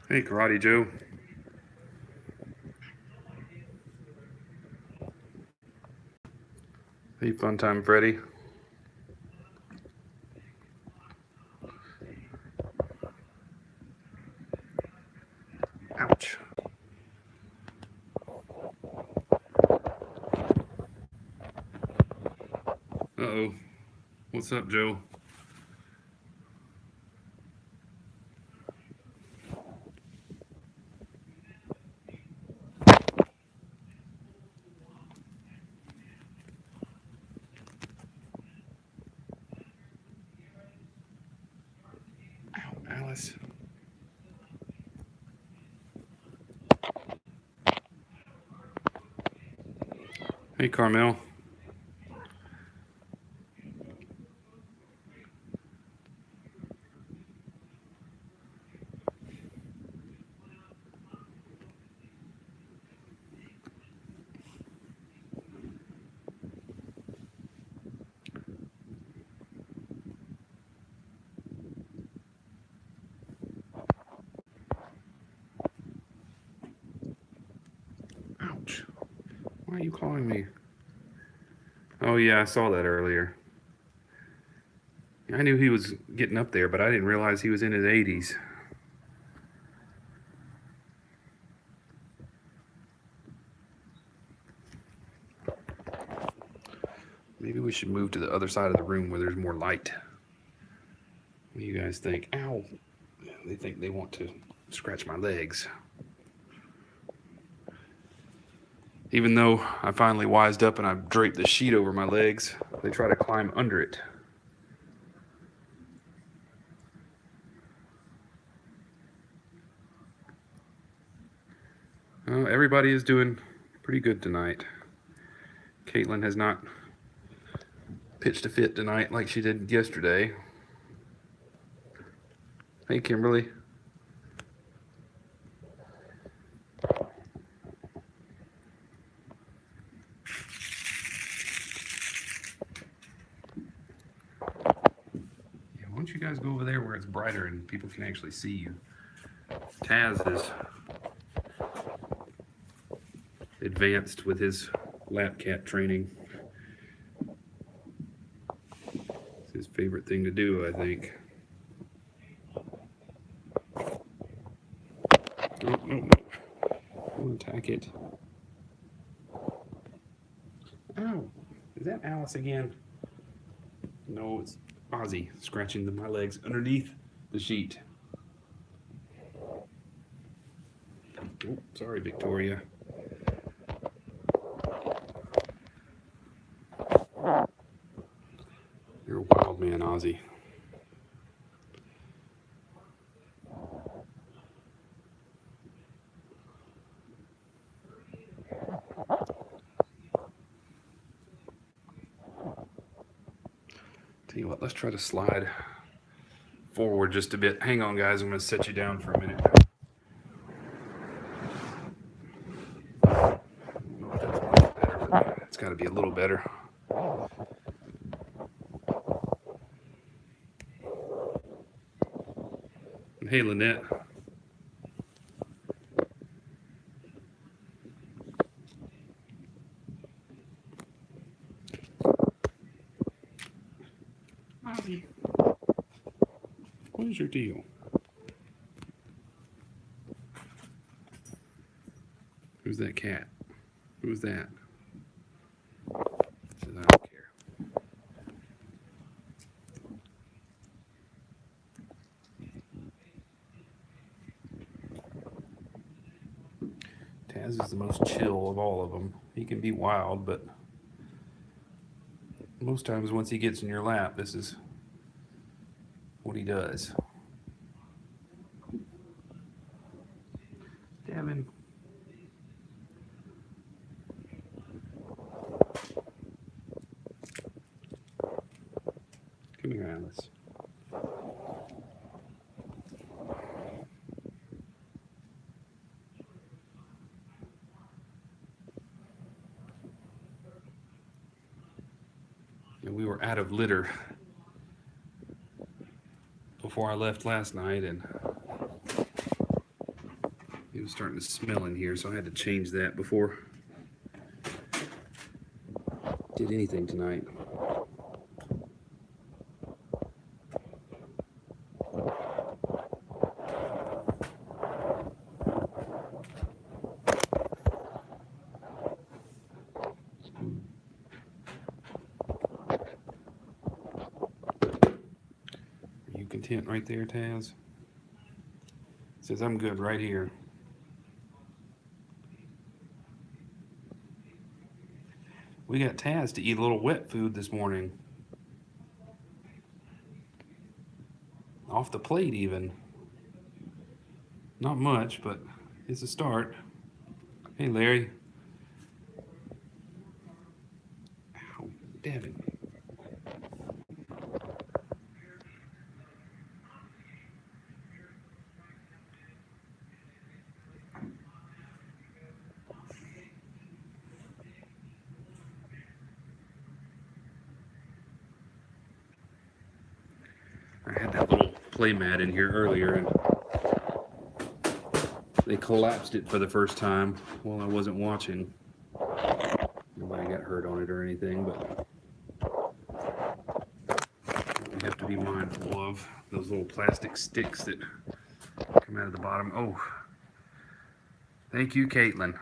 Hey, Karate Joe. Hey, Fun Time Freddy. Ouch. Uh-oh. What's up, Joe? Ow, Alice. Hey, Carmel. Ouch. Why are you calling me? Oh, yeah, I saw that earlier. I knew he was getting up there, but I didn't realize he was in his 80s. Maybe we should move to the other side of the room where there's more light. What do you guys think? Ow. They think they want to scratch my legs. Even though I finally wised up and I've draped the sheet over my legs, they try to climb under it. Everybody is doing pretty good tonight. Caitlyn has not pitched a fit tonight like she did yesterday. Hey, Kimberly. Yeah, why don't you guys go over there where it's brighter and people can actually see you? Taz is advanced with his lap cat training. It's his favorite thing to do, I think. Oh, no, no. Don't attack it. Ow. Is that Alice again? No, it's Ozzy scratching my legs underneath the sheet. Oh, sorry, Victoria. You're a wild man, Ozzy. Tell you what, let's try to slide forward just a bit. Hang on, guys. I'm going to set you down for a minute. It's got to be a little better. Hey, Lynette. What is your deal? Who's that cat? Who's that? Says, I don't care. Taz is the most chill of all of them. He can be wild, but most times once he gets in your lap, this is what he does. Devin. Come here, Alice. And we were out of litter before I left last night, and was starting to smell in here, so I had to change that before did anything tonight. Are you content right there, Taz? Says I'm good right here. We got Taz to eat a little wet food this morning. Off the plate even. Not much, but it's a start. Hey, Larry. Ow, damn it. I had that little play mat in here earlier, and they collapsed it for the first time while I wasn't watching. Nobody got hurt on it or anything, but we have to be mindful of those little plastic sticks that come out of the bottom. Oh, thank you, Caitlyn.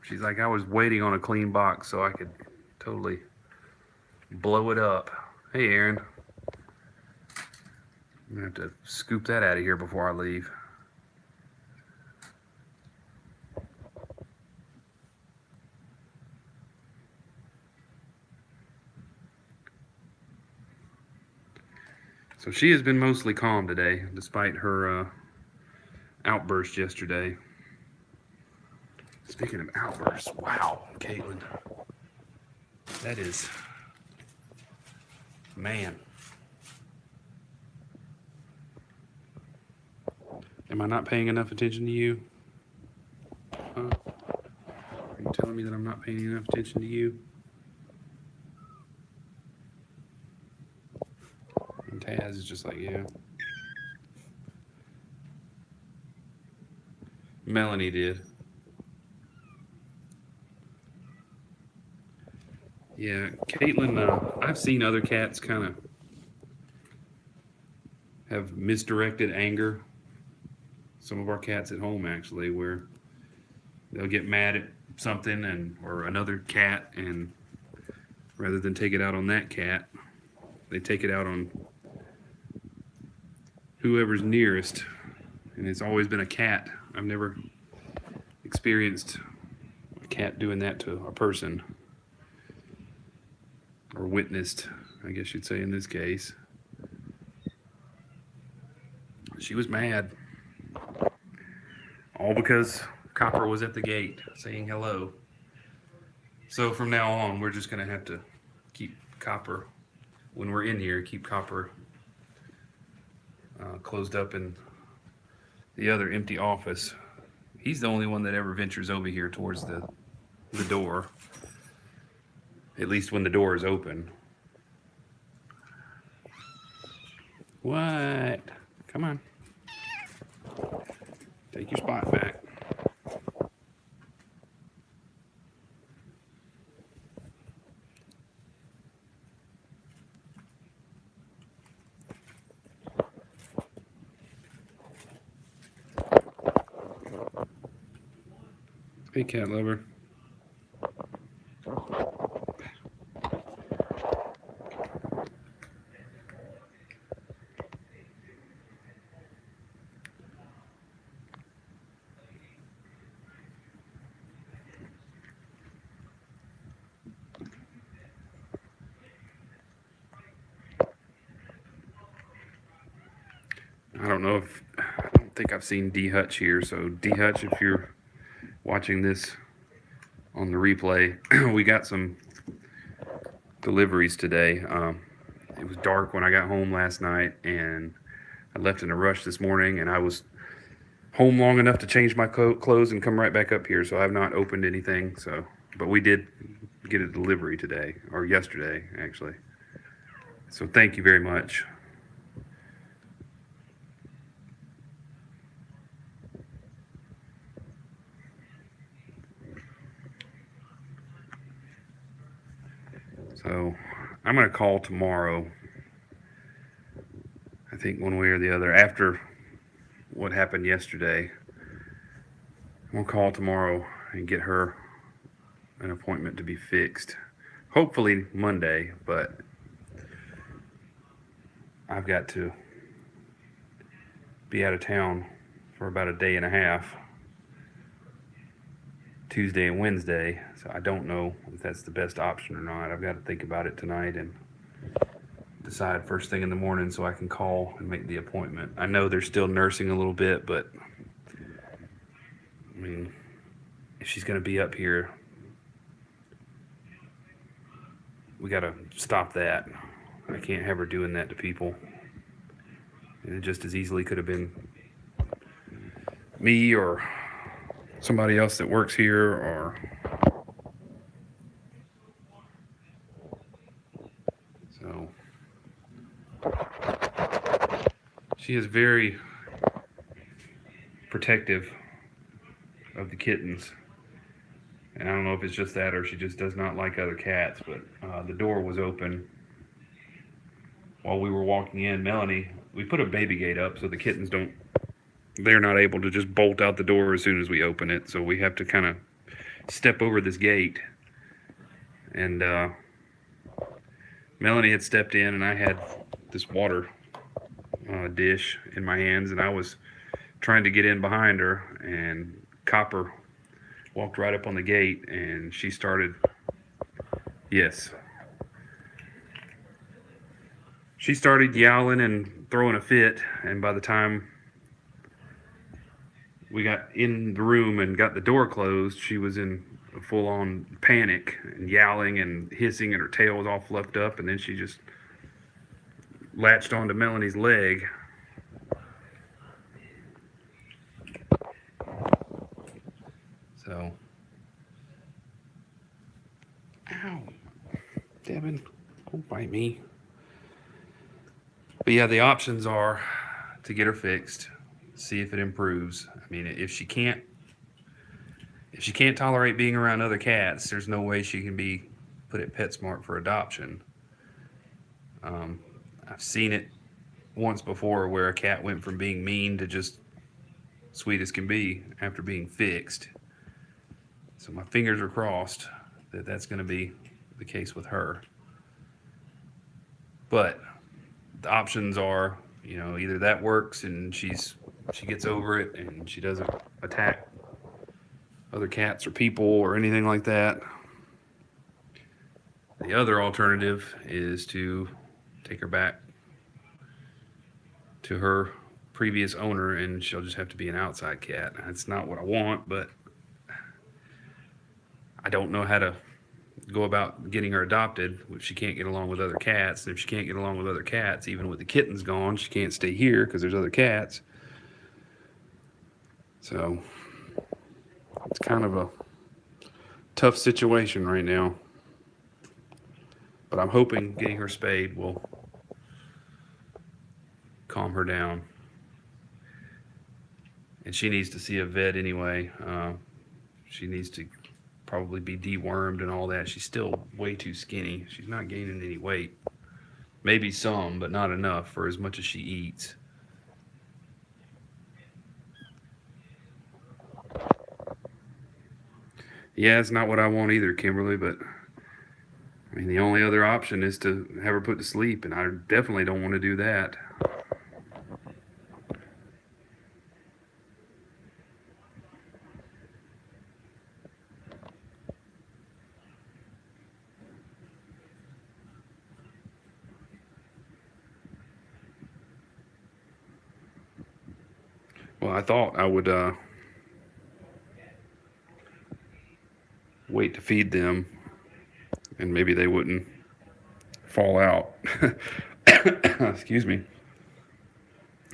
She's like, I was waiting on a clean box so I could totally blow it up. Hey, Aaron. I'm gonna have to scoop that out of here before I leave. So she has been mostly calm today, despite her outburst yesterday. Speaking of outbursts, wow, Caitlyn. That is, man. Am I not paying enough attention to you? Huh? Are you telling me that I'm not paying enough attention to you? And Taz is just like, yeah. Melanie did. Yeah, Caitlyn, I've seen other cats kind of have misdirected anger. Some of our cats at home, actually, where they'll get mad at something or another cat, and rather than take it out on that cat, they take it out on whoever's nearest. And it's always been a cat. I've never experienced a cat doing that to a person, or witnessed, I guess you'd say in this case. She was mad. All because Copper was at the gate saying hello. So from now on, we're just going to have to keep Copper, when we're in here, keep Copper closed up in the other empty office. He's the only one that ever ventures over here towards the door, at least when the door is open. What? Come on. Take your spot back. Hey, cat lover. I don't think I've seen D Hutch here. So D Hutch, if you're watching this on the replay, we got some deliveries today. It was dark when I got home last night, and I left in a rush this morning, and I was home long enough to change my clothes and come right back up here. So I have not opened anything. But we did get a delivery today, or yesterday, actually. So thank you very much. So I'm going to call tomorrow. I think one way or the other. After what happened yesterday, I'm going to call tomorrow and get her an appointment to be fixed. Hopefully Monday, but I've got to be out of town for about a day and a half, Tuesday and Wednesday, so I don't know if that's the best option or not. I've got to think about it tonight and decide first thing in the morning so I can call and make the appointment. I know they're still nursing a little bit, but I mean, if she's going to be up here, we got to stop that. I can't have her doing that to people. And it just as easily could have been me or somebody else that works here, or so she is very protective of the kittens, and I don't know if it's just that or she just does not like other cats, but the door was open while we were walking in. Melanie, we put a baby gate up so the kittens they're not able to just bolt out the door as soon as we open it, so we have to kind of step over this gate. And Melanie had stepped in, and I had this water dish in my hands, and I was trying to get in behind her, and Copper walked right up on the gate, and she started, yes, she started yowling and throwing a fit, and by the time we got in the room and got the door closed, she was in a full-on panic and yowling and hissing, and her tail was all fluffed up, and then she just latched onto Melanie's leg. So, ow, Devin, don't bite me. But yeah, the options are to get her fixed, see if it improves. I mean, if she can't tolerate being around other cats, there's no way she can be put at PetSmart for adoption. I've seen it once before where a cat went from being mean to just sweet as can be after being fixed. So my fingers are crossed that that's going to be the case with her. But the options are, either that works and she gets over it and she doesn't attack other cats or people or anything like that. The other alternative is to take her back to her previous owner, and she'll just have to be an outside cat. That's not what I want, but I don't know how to go about getting her adopted if she can't get along with other cats. And if she can't get along with other cats, even with the kittens gone, she can't stay here because there's other cats. So it's kind of a tough situation right now. But I'm hoping getting her spayed will calm her down. And she needs to see a vet anyway. She needs to probably be dewormed and all that. She's still way too skinny. She's not gaining any weight. Maybe some, but not enough for as much as she eats. Yeah, it's not what I want either, Kimberly, but I mean, the only other option is to have her put to sleep, and I definitely don't want to do that. Well, I thought I would wait to feed them, and maybe they wouldn't fall out. Excuse me.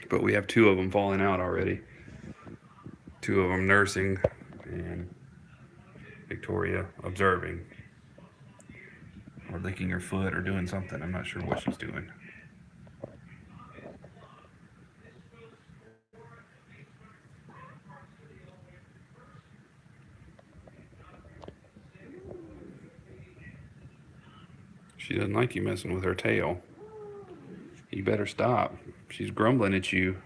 But we have two of them falling out already. Two of them nursing, and Victoria observing, or licking her foot, or doing something. I'm not sure what she's doing. She doesn't like you messing with her tail. You better stop. She's grumbling at you.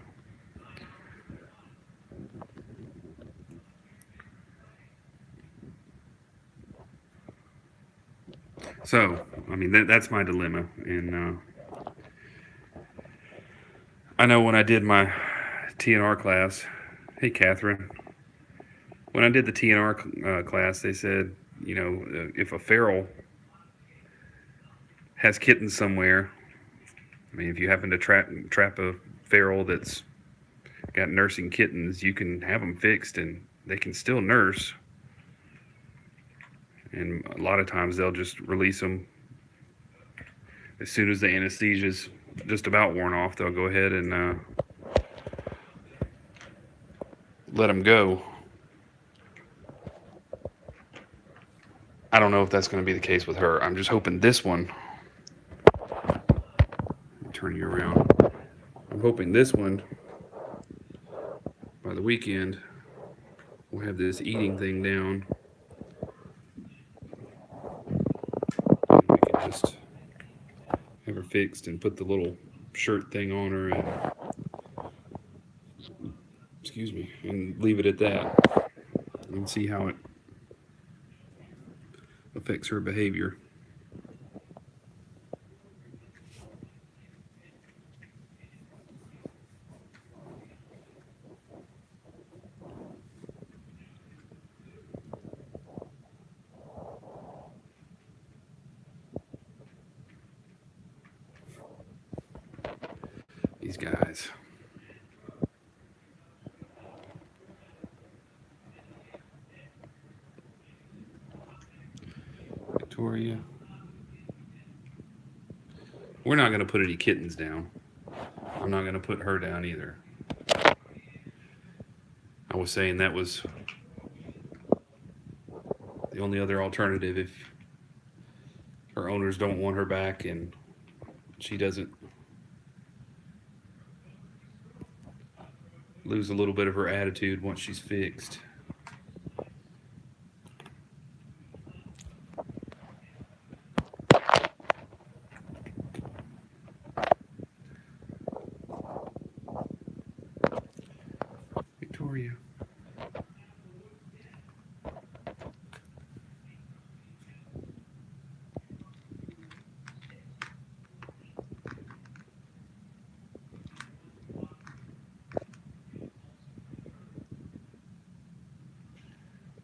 So, I mean, that's my dilemma. And I know when I did my TNR class, hey, Catherine, when I did the TNR class, they said, if a feral has kittens somewhere, I mean, if you happen to trap a feral that's got nursing kittens, you can have them fixed and they can still nurse. And a lot of times they'll just release them as soon as the anesthesia's just about worn off. They'll go ahead and let them go. I don't know if that's going to be the case with her. I'm just hoping this one. Turn you around. I'm hoping this one, by the weekend, we'll have this eating thing down. And we can just have her fixed and put the little shirt thing on her and, excuse me, and leave it at that and see how it affects her behavior. These guys. Victoria. We're not going to put any kittens down. I'm not going to put her down either. I was saying that was the only other alternative if her owners don't want her back and she doesn't lose a little bit of her attitude once she's fixed. Victoria.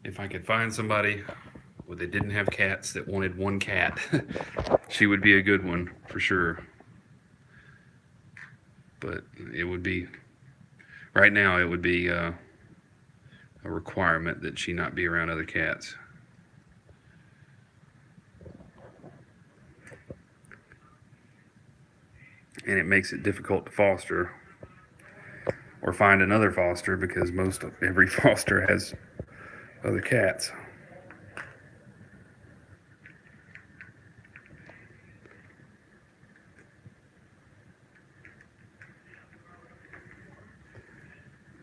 If I could find somebody where they didn't have cats that wanted one cat, she would be a good one for sure. But it would be, right now, it would be a requirement that she not be around other cats. And it makes it difficult to foster or find another foster because every foster has other cats.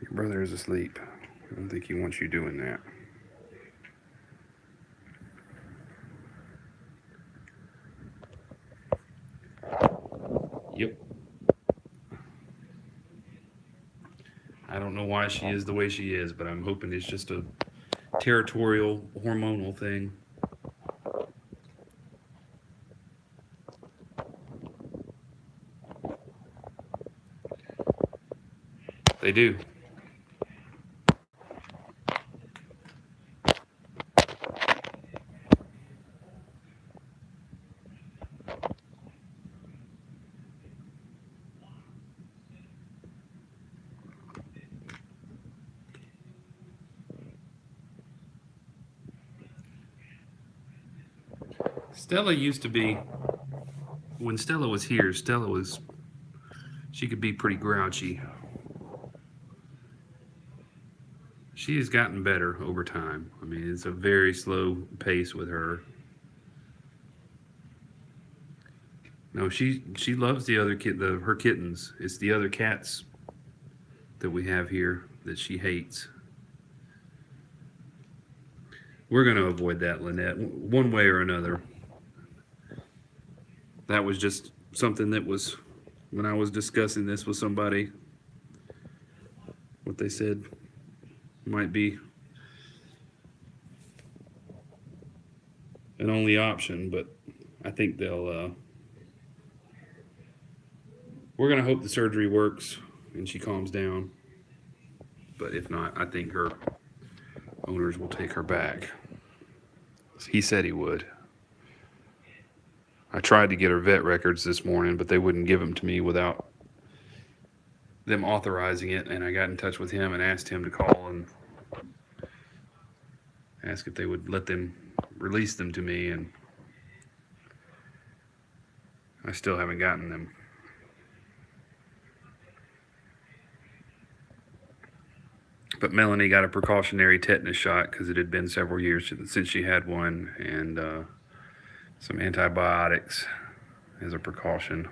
Your brother is asleep. I don't think he wants you doing that. Yep. I don't know why she is the way she is, but I'm hoping it's just a territorial, hormonal thing. They do. Stella used to be, when Stella was here, she could be pretty grouchy. She has gotten better over time. I mean, it's a very slow pace with her. No, she loves the other her kittens. It's the other cats that we have here that she hates. We're going to avoid that, Lynette, one way or another. that was just something that was, when I was discussing this with somebody, what they said might be an only option, but I think we're going to hope the surgery works and she calms down. But if not, I think her owners will take her back. He said he would. I tried to get her vet records this morning, but they wouldn't give them to me without them authorizing it. And I got in touch with him and asked him to call and ask if they would let them release them to me. And I still haven't gotten them. But Melanie got a precautionary tetanus shot because it had been several years since she had one, and some antibiotics as a precaution.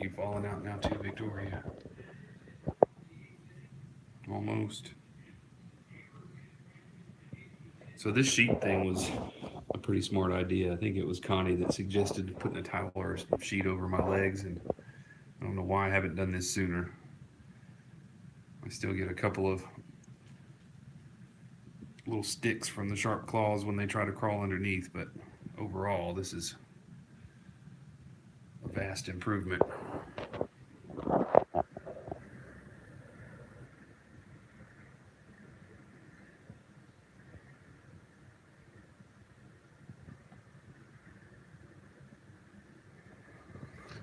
You falling out now too, Victoria? Almost. So this sheet thing was a pretty smart idea. I think it was Connie that suggested putting a towel or a sheet over my legs, and I don't know why I haven't done this sooner. I still get a couple of little sticks from the sharp claws when they try to crawl underneath, but overall this is a vast improvement.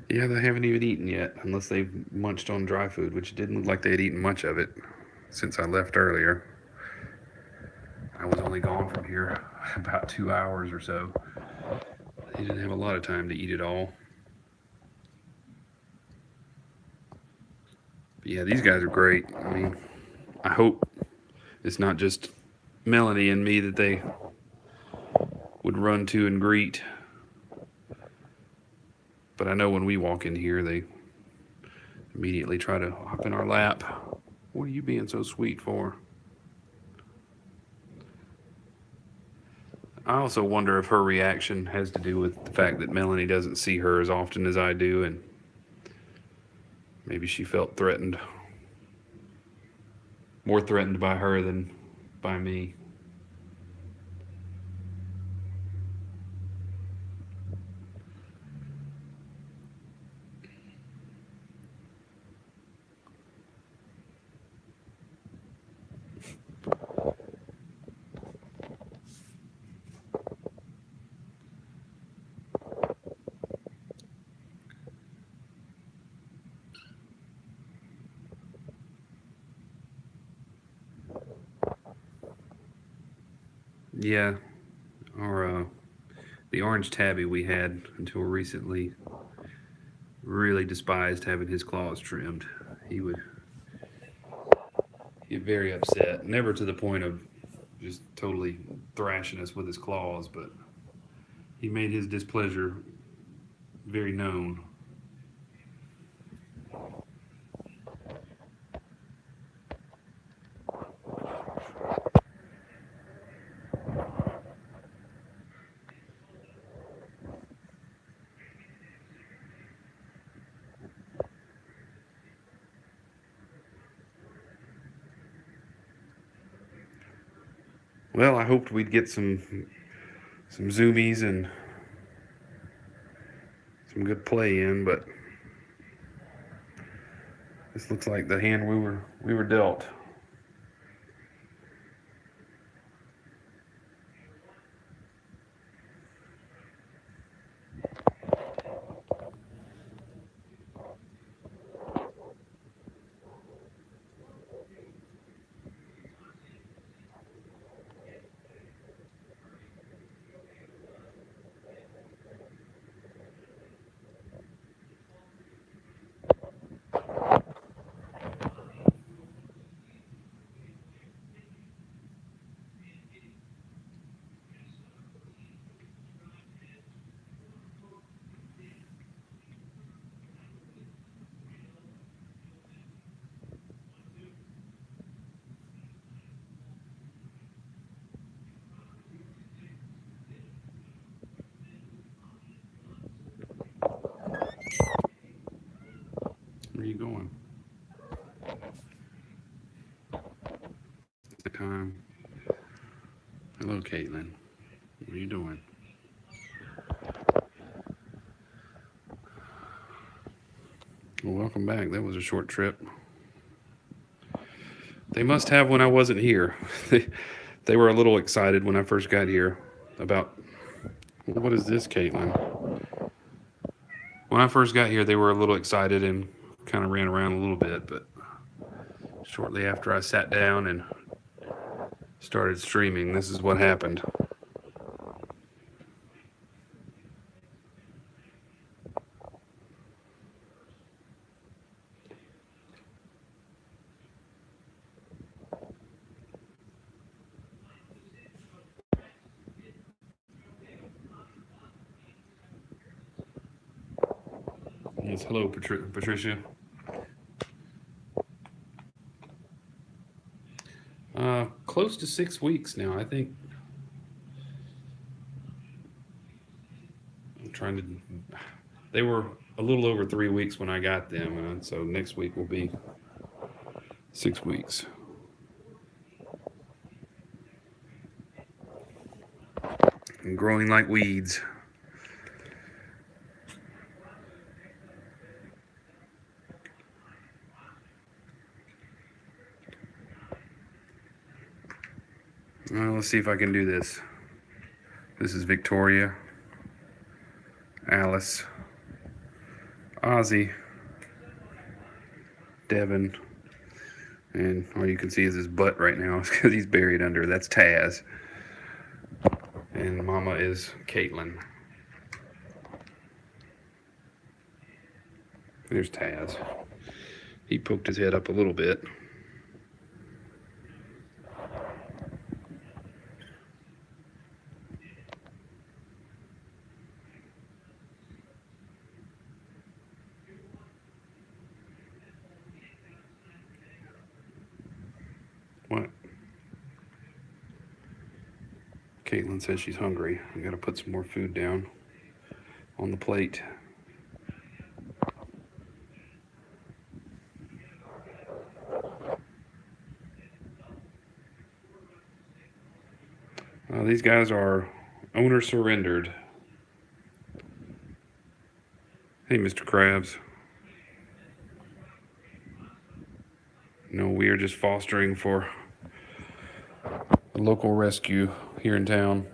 Yeah, they haven't even eaten yet, unless they've munched on dry food, which didn't look like they had eaten much of it since I left earlier. I was only gone from here about 2 hours or so. They didn't have a lot of time to eat it all. But yeah, these guys are great. I mean, I hope it's not just Melanie and me that they would run to and greet. But I know when we walk in here, they immediately try to hop in our lap. What are you being so sweet for? I also wonder if her reaction has to do with the fact that Melanie doesn't see her as often as I do, and maybe she felt threatened. More threatened by her than by me. Yeah, our the orange tabby we had until recently really despised having his claws trimmed. He would get very upset, never to the point of just totally thrashing us with his claws, but he made his displeasure very known. Well, I hoped we'd get some zoomies and some good play in, but this looks like the hand we were dealt. time. Hello, Caitlyn. What are you doing? Well, welcome back. That was a short trip. They must have when I wasn't here. They were a little excited when I first got here about what is this, Caitlyn? When I first got here, they were a little excited and kind of ran around a little bit, but shortly after I sat down and started streaming, this is what happened. Yes, hello, Patricia. Close to 6 weeks now. I think I'm trying to. They were a little over 3 weeks when I got them, and so next week will be 6 weeks. And growing like weeds. Let's see if I can do this. This is Victoria, Alice, Ozzy, Devin, and all you can see is his butt right now because he's buried under. That's Taz. And Mama is Caitlyn. There's Taz. He poked his head up a little bit. What? Caitlyn says she's hungry. I gotta put some more food down on the plate. These guys are owner surrendered. Hey, Mr. Krabs. No, we are just fostering for a local rescue here in town.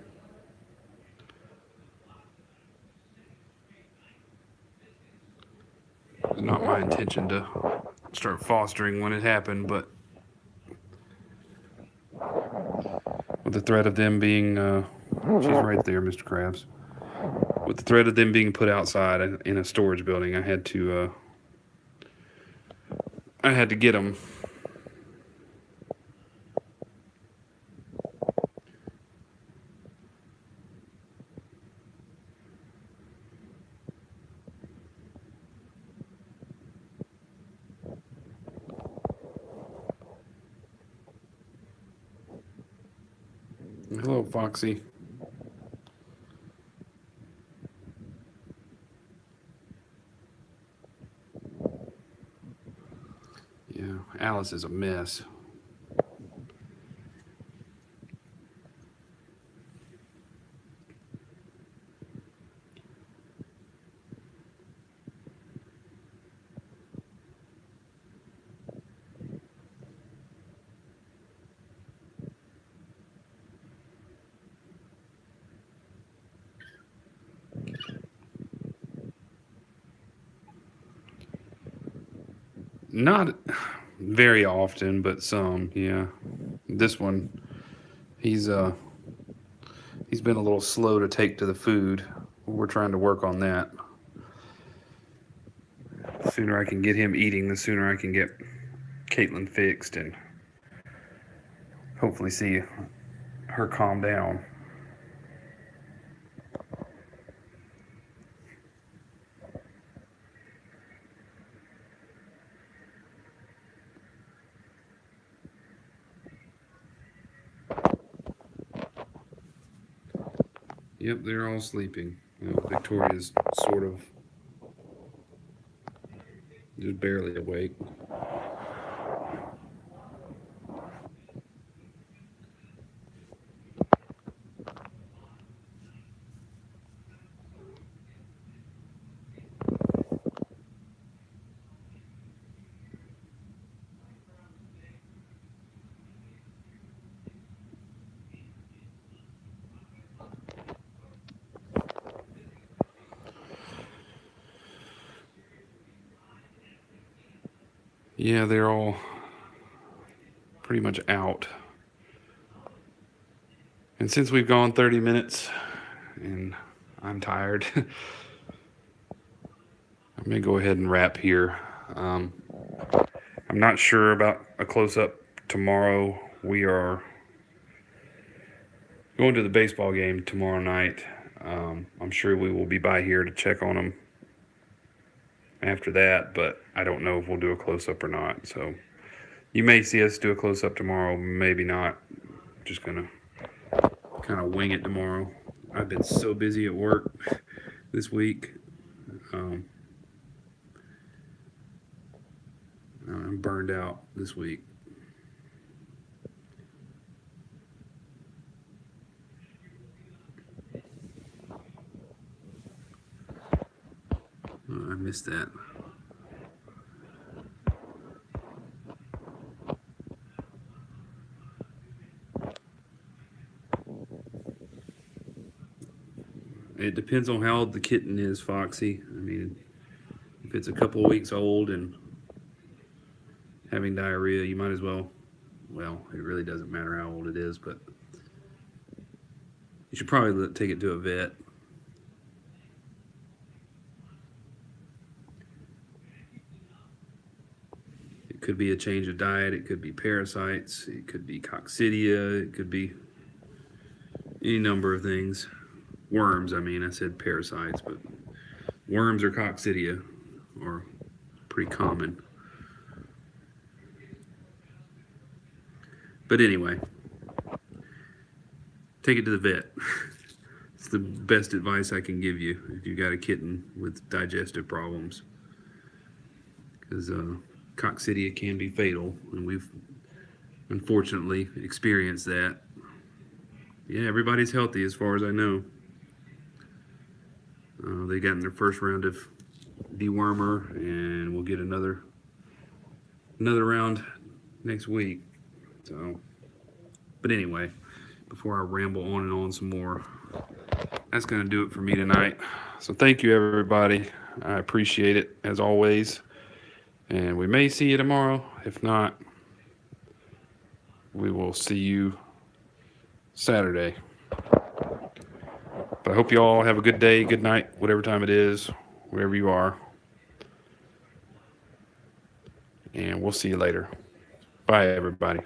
It's not my intention to start fostering when it happened, but with the threat of them being, she's right there, Mr. Krabs. With the threat of them being put outside in a storage building, I had to get them. Hello, Foxy. Yeah, Alice is a mess. Not very often, but some, yeah. This one, he's been a little slow to take to the food. We're trying to work on that. The sooner I can get him eating, the sooner I can get Caitlyn fixed and hopefully see her calm down. Yep, they're all sleeping. Victoria's sort of just barely awake. Yeah, they're all pretty much out. And since we've gone 30 minutes and I'm tired, I'm going to go ahead and wrap here. I'm not sure about a close-up tomorrow. We are going to the baseball game tomorrow night. I'm sure we will be by here to check on them after that, but I don't know if we'll do a close-up or not. So you may see us do a close-up tomorrow, maybe not. Just going to kind of wing it tomorrow. I've been so busy at work this week. I'm burned out this week. I missed that. It depends on how old the kitten is, Foxy. I mean, if it's a couple of weeks old and having diarrhea, you might as well, it really doesn't matter how old it is, but you should probably take it to a vet. It could be a change of diet, it could be parasites, it could be coccidia, it could be any number of things. Worms, I said parasites, but worms or coccidia are pretty common. But anyway, take it to the vet. It's the best advice I can give you if you've got a kitten with digestive problems. Because coccidia can be fatal, and we've unfortunately experienced that. Yeah, everybody's healthy as far as I know. They got in their first round of dewormer, and we'll get another round next week. So, but anyway, before I ramble on and on some more, that's going to do it for me tonight. So thank you, everybody. I appreciate it, as always. And we may see you tomorrow. If not, we will see you Saturday. But I hope you all have a good day, good night, whatever time it is, wherever you are. And we'll see you later. Bye, everybody.